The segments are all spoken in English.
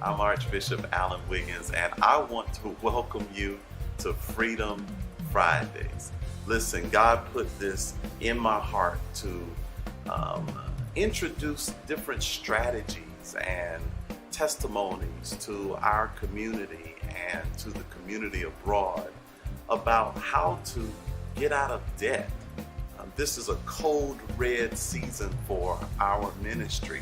I'm Archbishop Alan Wiggins, and I want to welcome you to Freedom Fridays. Listen, God put this in my heart to introduce different strategies and testimonies to our community and to the community abroad about how to get out of debt. This is a code red season for our ministry.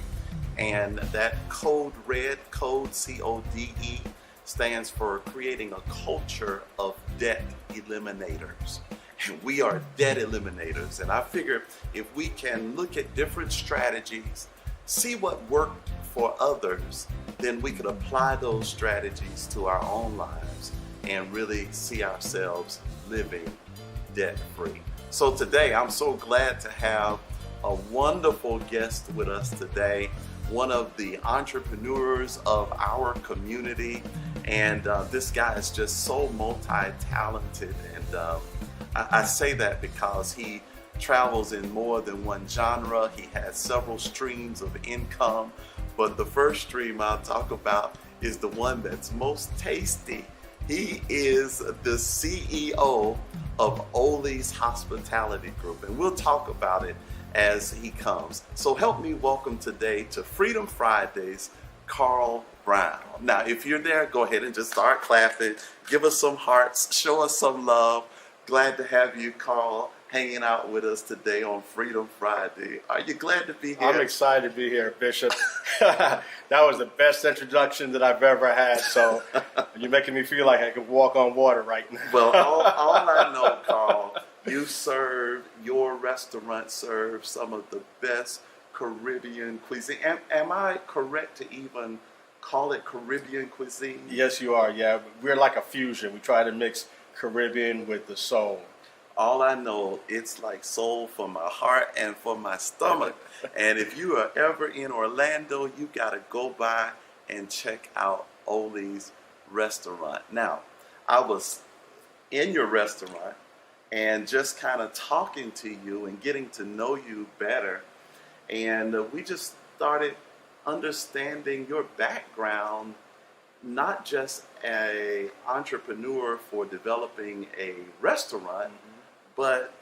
And that code red, code CODE, stands for creating a culture of debt eliminators. And we are debt eliminators. And I figure if we can look at different strategies, see what worked for others, then we could apply those strategies to our own lives and really see ourselves living debt free. So today, I'm so glad to have a wonderful guest with us today, one of the entrepreneurs of our community. And this guy is just so multi-talented. And I say that because he travels in more than one genre. He has several streams of income. But the first stream I'll talk about is the one that's most tasty. He is the CEO of Ole's Hospitality Group, and we'll talk about it as he comes. So help me welcome today to Freedom Fridays, Carl Brown. Now, if you're there, go ahead and just start clapping. Give us some hearts, show us some love. Glad to have you, Carl, hanging out with us today on Freedom Friday. Are you glad to be here? I'm excited to be here, Bishop. That was the best introduction that I've ever had. So you're making me feel like I could walk on water right now. Well, all I know, Carl, your restaurant serves some of the best Caribbean cuisine. Am I correct to even call it Caribbean cuisine? Yes, you are. Yeah, we're like a fusion. We try to mix Caribbean with the soul. All I know, it's like soul for my heart and for my stomach. And if you are ever in Orlando, you got to go by and check out Ole's restaurant. Now, I was in your restaurant and just kind of talking to you and getting to know you better. And we just started understanding your background, not just an entrepreneur for developing a restaurant, but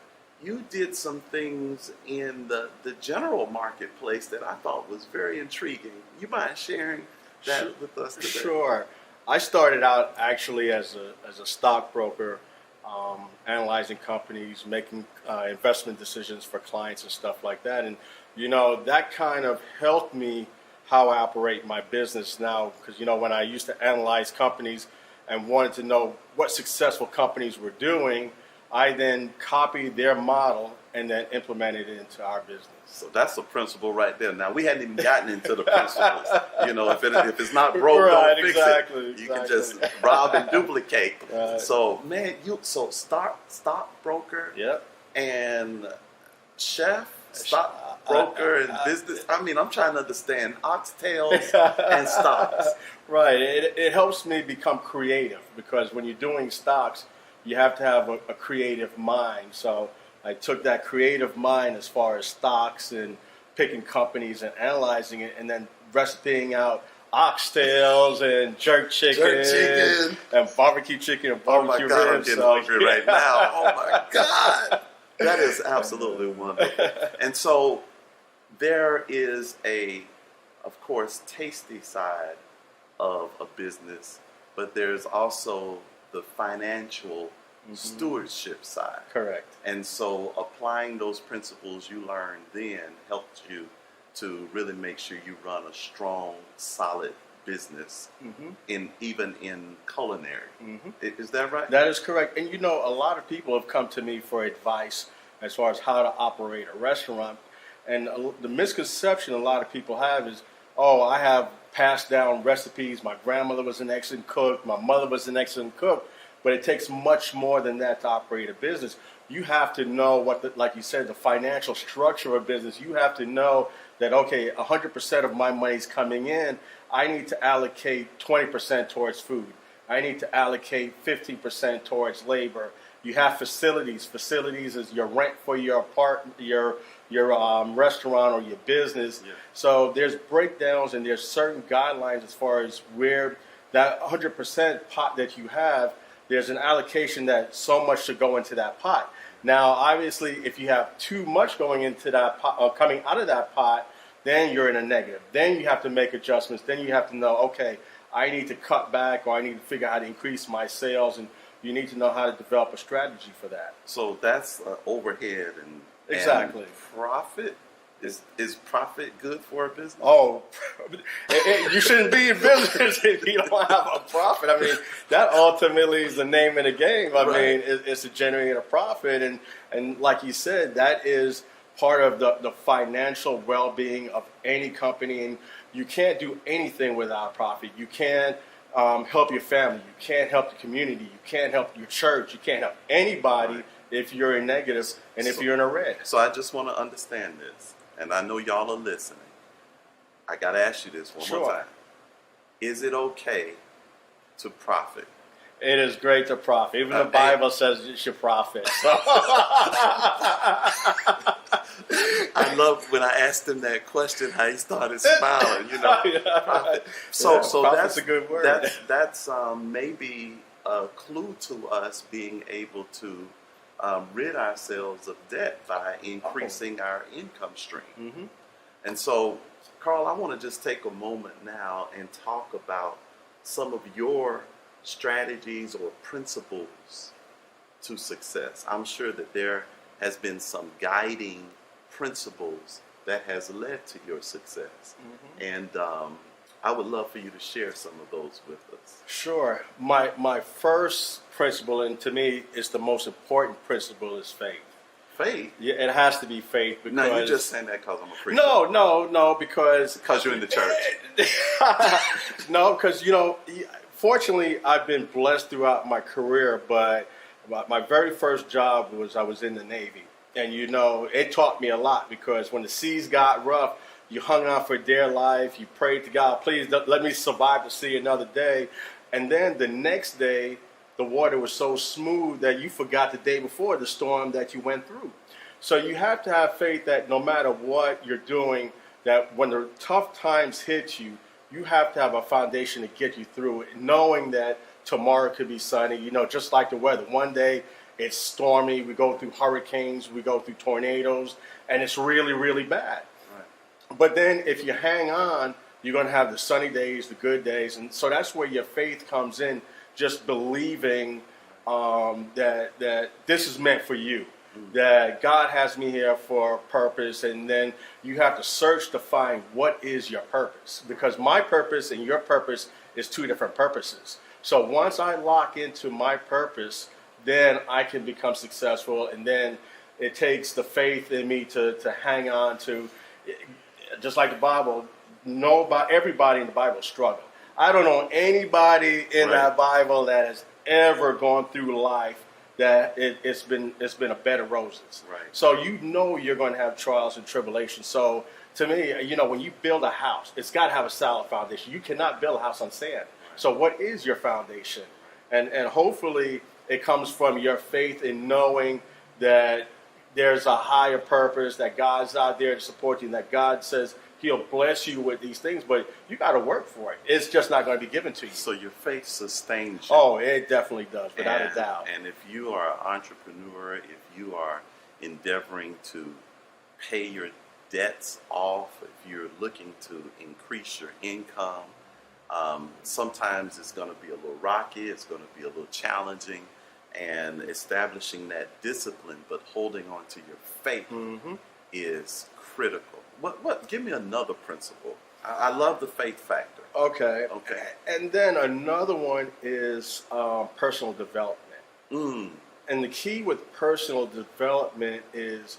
you did some things in the general marketplace that I thought was very intriguing. You mind sharing that with us today? Sure. I started out actually as a stockbroker, analyzing companies, making investment decisions for clients and stuff like that. And, that kind of helped me how I operate my business now. Because, when I used to analyze companies and wanted to know what successful companies were doing, I then copied their model and then implemented it into our business. So that's a principle right there. Now, we hadn't even gotten into the principles. If it's not broke, Right, don't fix exactly, it. You can just rob and duplicate. Right. So, man, stockbroker, Yep. and chef, stockbroker, and business. I mean, I'm trying to understand oxtails and stocks. Right. It helps me become creative because when you're doing stocks, you have to have a creative mind. So I took that creative mind as far as stocks and picking companies and analyzing it and then recipeing out oxtails and jerk chicken and barbecue chicken and barbecue ribs. I'm getting hungry right now. Oh my God. That is absolutely wonderful. And so there is of course, tasty side of a business, but there's also the financial stewardship side. Correct. And so applying those principles you learned then helped you to really make sure you run a strong, solid business, even in culinary. Is that right? That is correct. And a lot of people have come to me for advice as far as how to operate a restaurant. And the misconception a lot of people have is, I have passed down recipes. My grandmother was an excellent cook. My mother was an excellent cook. But it takes much more than that to operate a business. You have to know like you said, the financial structure of a business. You have to know that, 100% of my money's coming in. I need to allocate 20% towards food. I need to allocate 15% towards labor. You have facilities. Facilities is your rent for your apartment, your your restaurant or your business. Yeah. So there's breakdowns and there's certain guidelines as far as where that 100% pot that you have, there's an allocation that so much should go into that pot. Now, obviously, if you have too much going into that pot, or coming out of that pot, then you're in a negative. Then you have to make adjustments. Then you have to know, okay, I need to cut back, or I need to figure out how to increase my sales, and you need to know how to develop a strategy for that. So that's overhead and Exactly. and profit. Is profit good for a business? Oh, you shouldn't be in business if you don't have a profit. I mean, that ultimately is the name of the game. I Right. mean, it's to generate a profit. And like you said, that is part of the financial well-being of any company. And you can't do anything without profit. You can't help your family. You can't help the community. You can't help your church. You can't help anybody Right. if you're in negative and if you're in a red. So I just want to understand this, and I know y'all are listening. I got to ask you this one Sure. more time. Is it okay to profit? It is great to profit. Even the Hey. Bible says you should profit. So. I love when I asked him that question, how he started smiling, you know. Yeah, Profit. right. So, Yeah, so profit's that's a good word. That's maybe a clue to us being able to rid ourselves of debt by increasing our income stream. Mhm. And so, Carl, I want to just take a moment now and talk about some of your strategies or principles to success. I'm sure that there has been some guiding principles that has led to your success. And I would love for you to share some of those with us. Sure. My first principle, and to me, it's the most important principle, is faith. Faith? Yeah, it has to be faith because. No, you're just saying that because I'm a preacher. No, because. Because you're in the church. No, because, fortunately, I've been blessed throughout my career, but my very first job I was in the Navy. And, it taught me a lot because when the seas got rough, you hung on for dear life. You prayed to God, please let me survive to see another day. And then the next day, the water was so smooth that you forgot the day before the storm that you went through. So you have to have faith that no matter what you're doing, that when the tough times hit you, you have to have a foundation to get you through it, knowing that tomorrow could be sunny, just like the weather. One day it's stormy, we go through hurricanes, we go through tornadoes, and it's really, really bad. Right. But then if you hang on, you're going to have the sunny days, the good days. And so that's where your faith comes in, just believing that this is meant for you, that God has me here for a purpose. And then you have to search to find what is your purpose. Because my purpose and your purpose is two different purposes. So once I lock into my purpose, then I can become successful. And then it takes the faith in me to hang on to, just like the Bible, everybody in the Bible struggled. I don't know anybody in Right. that Bible that has ever gone through life that it's been a bed of roses. Right. So you're going to have trials and tribulations. So to me, when you build a house, it's got to have a solid foundation. You cannot build a house on sand. Right. So what is your foundation? And hopefully it comes from your faith in knowing that there's a higher purpose, that God's out there to support you, and that God says He'll bless you with these things, but you got to work for it. It's just not going to be given to you. So your faith sustains you. Oh, it definitely does, without a doubt. And if you are an entrepreneur, if you are endeavoring to pay your debts off, if you're looking to increase your income, sometimes it's going to be a little rocky, it's going to be a little challenging, and establishing that discipline, but holding on to your faith is critical. What? Give me another principle. I love the faith factor. Okay. Okay. And then another one is personal development. And the key with personal development is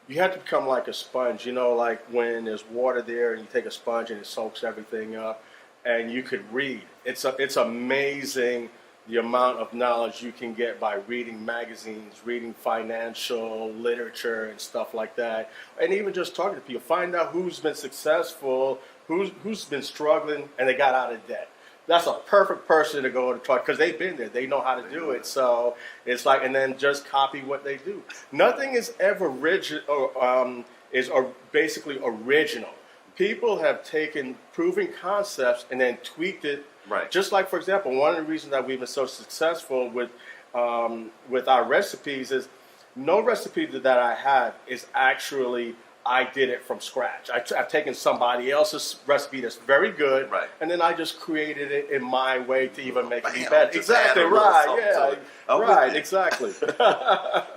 you have to become like a sponge. Like when there's water there and you take a sponge and it soaks everything up, and you could read. It's amazing the amount of knowledge you can get by reading magazines, reading financial literature and stuff like that, and even just talking to people. Find out who's been successful, who's been struggling, and they got out of debt. That's a perfect person to go to talk, because they've been there. They know how to do it. So it's like, and then just copy what they do. Nothing is ever rigid or is basically original. People have taken proven concepts and then tweaked it. Right. Just like, for example, one of the reasons that we've been so successful with our recipes is no recipe that I have is actually I did it from scratch. I've taken somebody else's recipe that's very good, Right. and then I just created it in my way to even make it Bam, better. just Exactly add a little right. something to Yeah. it. I'm with Right. you. Exactly.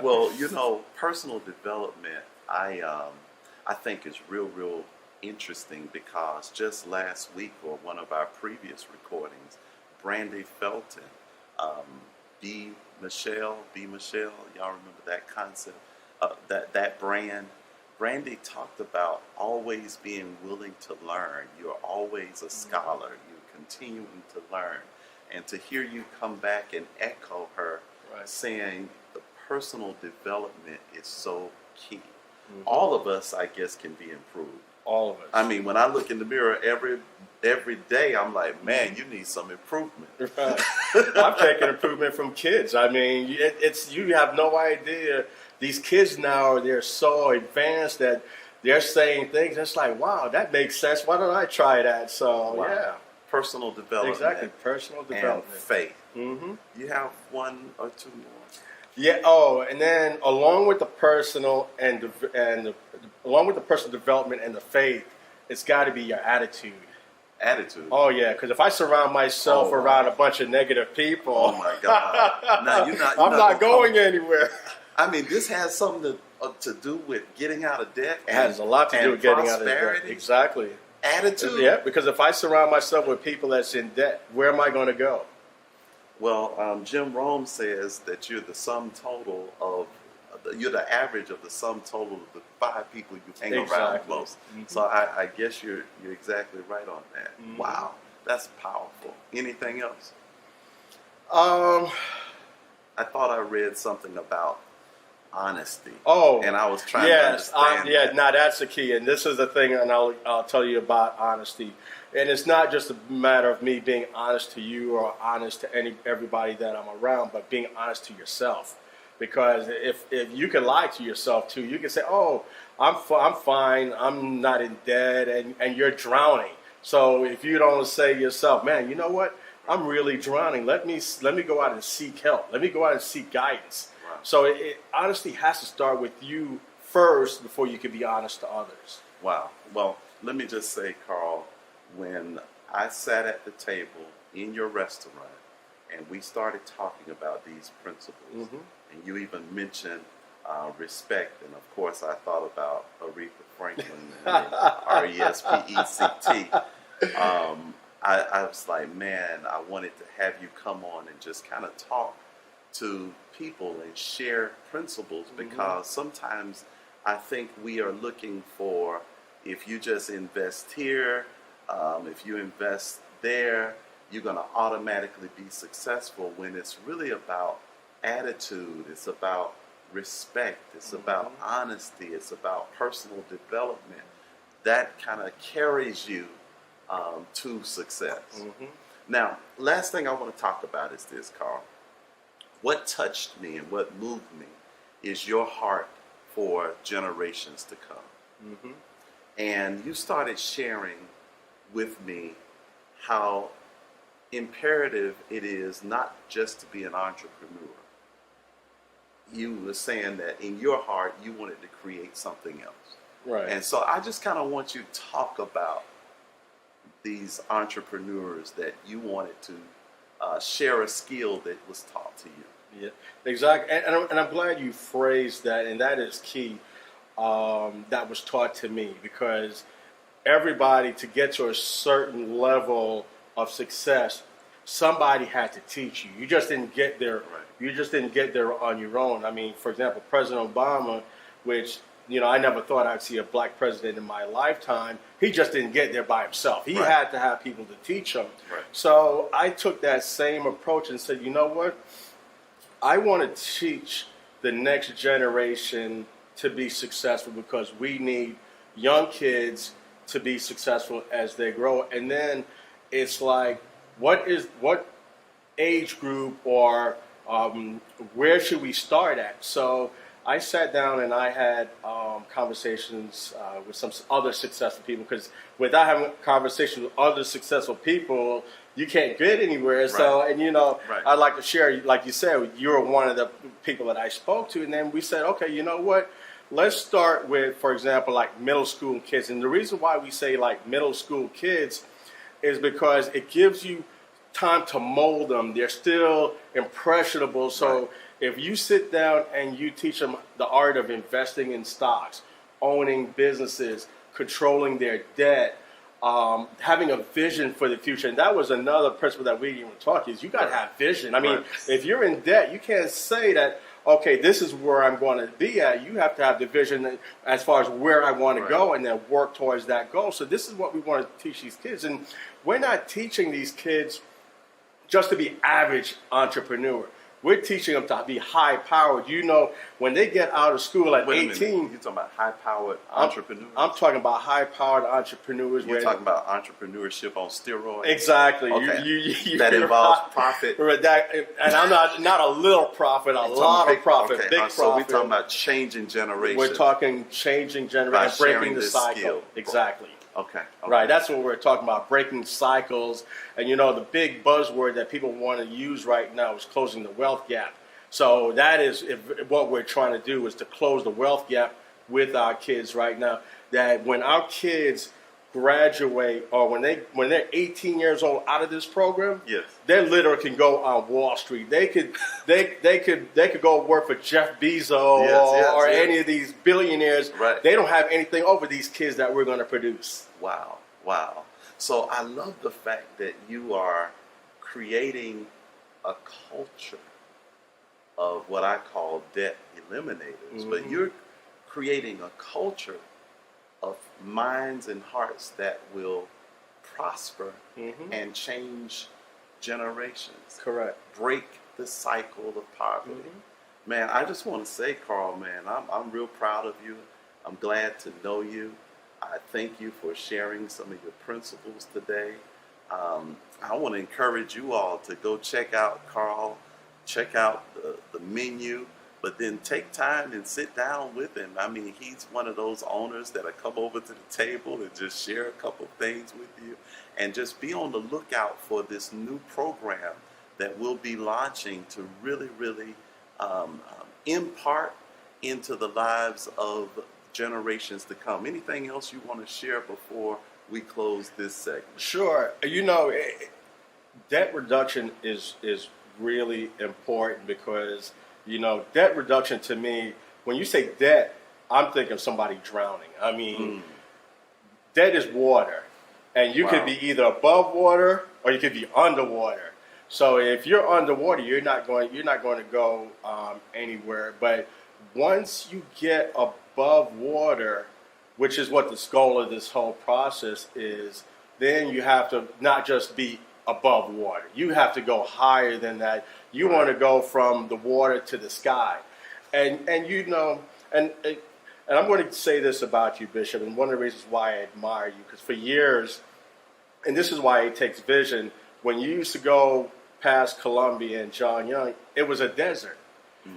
Well, personal development, I think is real interesting because just last week or one of our previous recordings, Brandy Felton, B. Michelle, y'all remember that concept, that brand? Brandy talked about always being willing to learn. You're always a scholar. You're continuing to learn. And to hear you come back and echo her Right. saying the personal development is so key. Mm-hmm. All of us, I guess, can be improved. All of us. I mean, when I look in the mirror every day, I'm like, man, you need some improvement. Right. I've taken improvement from kids. I mean, it's you have no idea. These kids now, they're so advanced that they're saying things. It's like, wow, that makes sense. Why don't I try that? So, Wow. yeah. Personal development. Exactly. Personal And development. faith. Mm-hmm. You have one or two more. Yeah. Oh, and then along with the personal along with the personal development and the faith, it's got to be your attitude. Attitude. Oh yeah, because if I surround myself Oh, around a bunch of negative people, Oh my God! Now you're not. I'm not gonna going come- anywhere. I mean, this has something to do with getting out of debt. It has a lot to do with getting out of debt. prosperity. Exactly. Attitude. Yeah, because if I surround myself with people that's in debt, where am I going to go? Well, Jim Rome says that you're the sum total of, you're the average of the sum total of the 5 people you hang around Exactly. most. Mhm. So I guess you're exactly right on that. Mhm. Wow, that's powerful. Anything else? Um. I thought I read something about honesty. Oh. And I was trying yes. to understand. Yeah. that. Now that's the key, and this is the thing, and I'll tell you about honesty. And it's not just a matter of me being honest to you or honest to everybody that I'm around, but being honest to yourself. Because if you can lie to yourself too, you can say, "Oh, I'm fine. I'm not in debt," and you're drowning. So if you don't say to yourself, "Man, you know what? I'm really drowning. Let me go out and seek help. Let me go out and seek guidance." Wow. So honesty has to start with you first before you can be honest to others. Wow. Well, let me just say, Carl, when I sat at the table in your restaurant and we started talking about these principles, Mhm. and you even mentioned respect, and of course I thought about Aretha Franklin and RESPECT. I was like, man, I wanted to have you come on and just kind of talk to people and share principles, because sometimes I think we are looking for, if you just invest here, if you invest there, you're going to automatically be successful, when it's really about attitude, it's about respect, it's about honesty, it's about personal development. That kind of carries you to success. Now, last thing I want to talk about is this, Carl. What touched me and what moved me is your heart for generations to come. And you started sharing with me how imperative it is not just to be an entrepreneur. You were saying that in your heart you wanted to create something else. Right. And so I just kind of want you to talk about these entrepreneurs that you wanted to share a skill that was taught to you. Yeah, exactly. And I'm glad you phrased that, and that is key. That was taught to me, because everybody, to get to a certain level of success, somebody had to teach you. You just didn't get there. Right. You just didn't get there on your own. I mean, for example, President Obama, which, you know, I never thought I'd see a black president in my lifetime. He just didn't get there by himself. He Right. had to have people to teach him. Right. So I took that same approach and said, you know what? I want to teach the next generation to be successful, because we need young kids to be successful as they grow. And then it's like, what age group or where should we start at? So I sat down and I had conversations with some other successful people, because without having conversations with other successful people, you can't get anywhere. Right. So, and right. I'd like to share, like you said, you're one of the people that I spoke to, and then we said, okay, you know what? Let's start with, for example, like middle school kids. And the reason why we say like middle school kids is because it gives you time to mold them. They're still impressionable. So right. If you sit down and you teach them the art of investing in stocks, owning businesses, controlling their debt, having a vision for the future. And that was another principle that we even talked, is you got to have vision. I mean, if you're in debt, you can't say that, okay, this is where I'm going to be at. You have to have the vision as far as where I want to go, and then work towards that goal. So this is what we want to teach these kids. And we're not teaching these kids just to be average entrepreneur. We're teaching them to be high-powered. When they get out of school at 18... You're talking about high-powered entrepreneurs? I'm talking about high-powered entrepreneurs. You're talking about entrepreneurship on steroids? Exactly. Okay. That involves profit? And I'm not a little profit, a lot of profit, big profit. So we're talking about changing generations. We're talking changing generations, breaking the cycle. Skill. Exactly. Okay. Right, that's what we're talking about, breaking cycles. And the big buzzword that people want to use right now is closing the wealth gap. So that is what we're trying to do, is to close the wealth gap with our kids right now. That when our kids graduate, or when they're 18 years old out of this program, yes, they literally can go on Wall Street. They could go work for Jeff Bezos or any of these billionaires. Right. They don't have anything over these kids that we're going to produce. Wow. So I love the fact that you are creating a culture of what I call debt eliminators, mm-hmm. but you're creating a culture of minds and hearts that will prosper mm-hmm. and change generations. Correct. Break the cycle of poverty. Mm-hmm. Man, I just want to say, Carl, man, I'm real proud of you. I'm glad to know you. I thank you for sharing some of your principles today. I want to encourage you all to go check out Carl, check out the menu, but then take time and sit down with him. I mean, he's one of those owners that'll come over to the table and just share a couple things with you, and just be on the lookout for this new program that we'll be launching to really, really impart into the lives of generations to come. Anything else you want to share before we close this segment? Sure. Debt reduction is really important, because debt reduction, to me, when you say debt, I'm thinking of somebody drowning. I mean, debt is water, and you could be either above water or you could be underwater. So if you're underwater, you're not going to go anywhere. But once you get above water, which is what the goal of this whole process is, then you have to not just be above water. You have to go higher than that. You want to go from the water to the sky. And I'm going to say this about you, Bishop, and one of the reasons why I admire you, because for years, and this is why it takes vision, when you used to go past Columbia and John Young, it was a desert.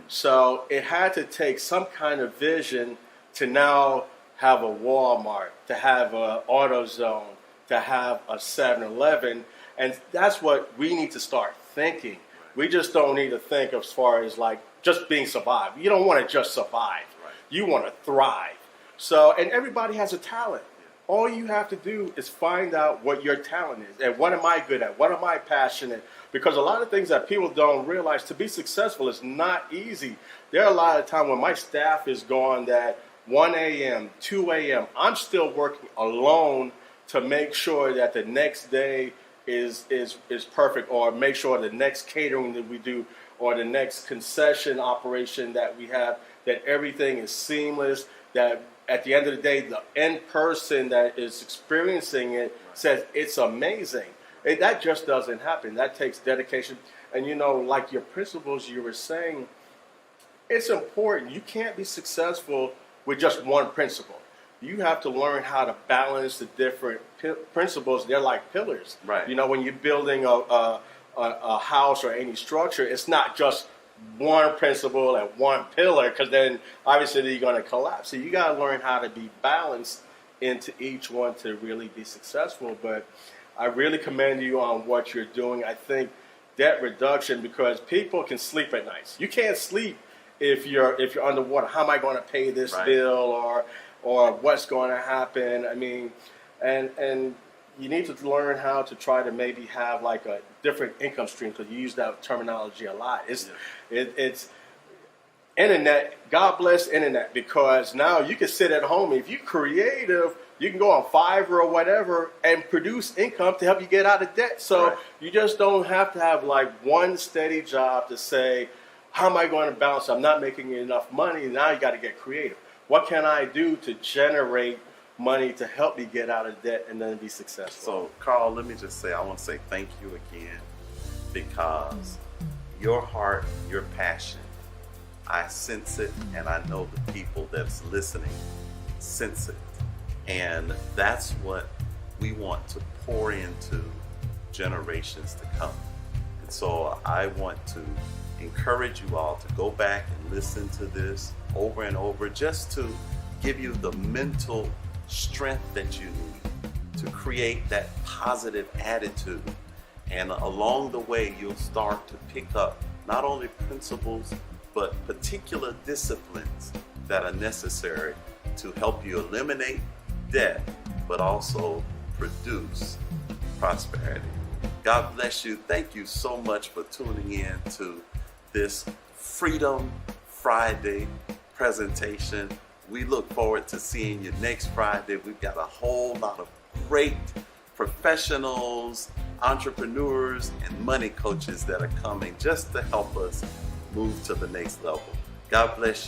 So it had to take some kind of vision to now have a Walmart, to have an AutoZone, to have a 7-Eleven. And that's what we need to start thinking. We just don't need to think as far as like just being survived. You don't want to just survive. Right. You want to thrive. So, and everybody has a talent. All you have to do is find out what your talent is. And what am I good at? What am I passionate? Because a lot of things that people don't realize, to be successful is not easy. There are a lot of times when my staff is gone at 1 a.m., 2 a.m., I'm still working alone to make sure that the next day is perfect, or make sure the next catering that we do, or the next concession operation that we have, that everything is seamless, that at the end of the day, the end person that is experiencing it says it's amazing. That just doesn't happen. That takes dedication. And like your principles you were saying, it's important. You can't be successful with just one principle. You have to learn how to balance the different principles. They're like pillars. Right. When you're building a house or any structure, it's not just one principle and one pillar, because then obviously you're going to collapse. So you got to learn how to be balanced into each one to really be successful. But I really commend you on what you're doing. I think debt reduction, because people can sleep at night. You can't sleep if you're underwater. How am I going to pay this bill, or what's going to happen? I mean, and you need to learn how to try to maybe have like a different income stream, because you use that terminology a lot. It's internet. God bless internet, because now you can sit at home. If you're creative, you can go on Fiverr or whatever and produce income to help you get out of debt. So you just don't have to have like one steady job to say, how am I going to balance? I'm not making enough money. Now you got to get creative. What can I do to generate money to help me get out of debt and then be successful? So, Carl, let me just say, I want to say thank you again, because your heart, your passion, I sense it, and I know the people that's listening sense it. And that's what we want to pour into generations to come. And so I want to encourage you all to go back and listen to this over and over, just to give you the mental strength that you need to create that positive attitude. And along the way, you'll start to pick up not only principles, but particular disciplines that are necessary to help you eliminate debt, but also produce prosperity. God bless you. Thank you so much for tuning in to this Freedom Friday presentation. We look forward to seeing you next Friday. We've got a whole lot of great professionals, entrepreneurs, and money coaches that are coming just to help us move to the next level. God bless you.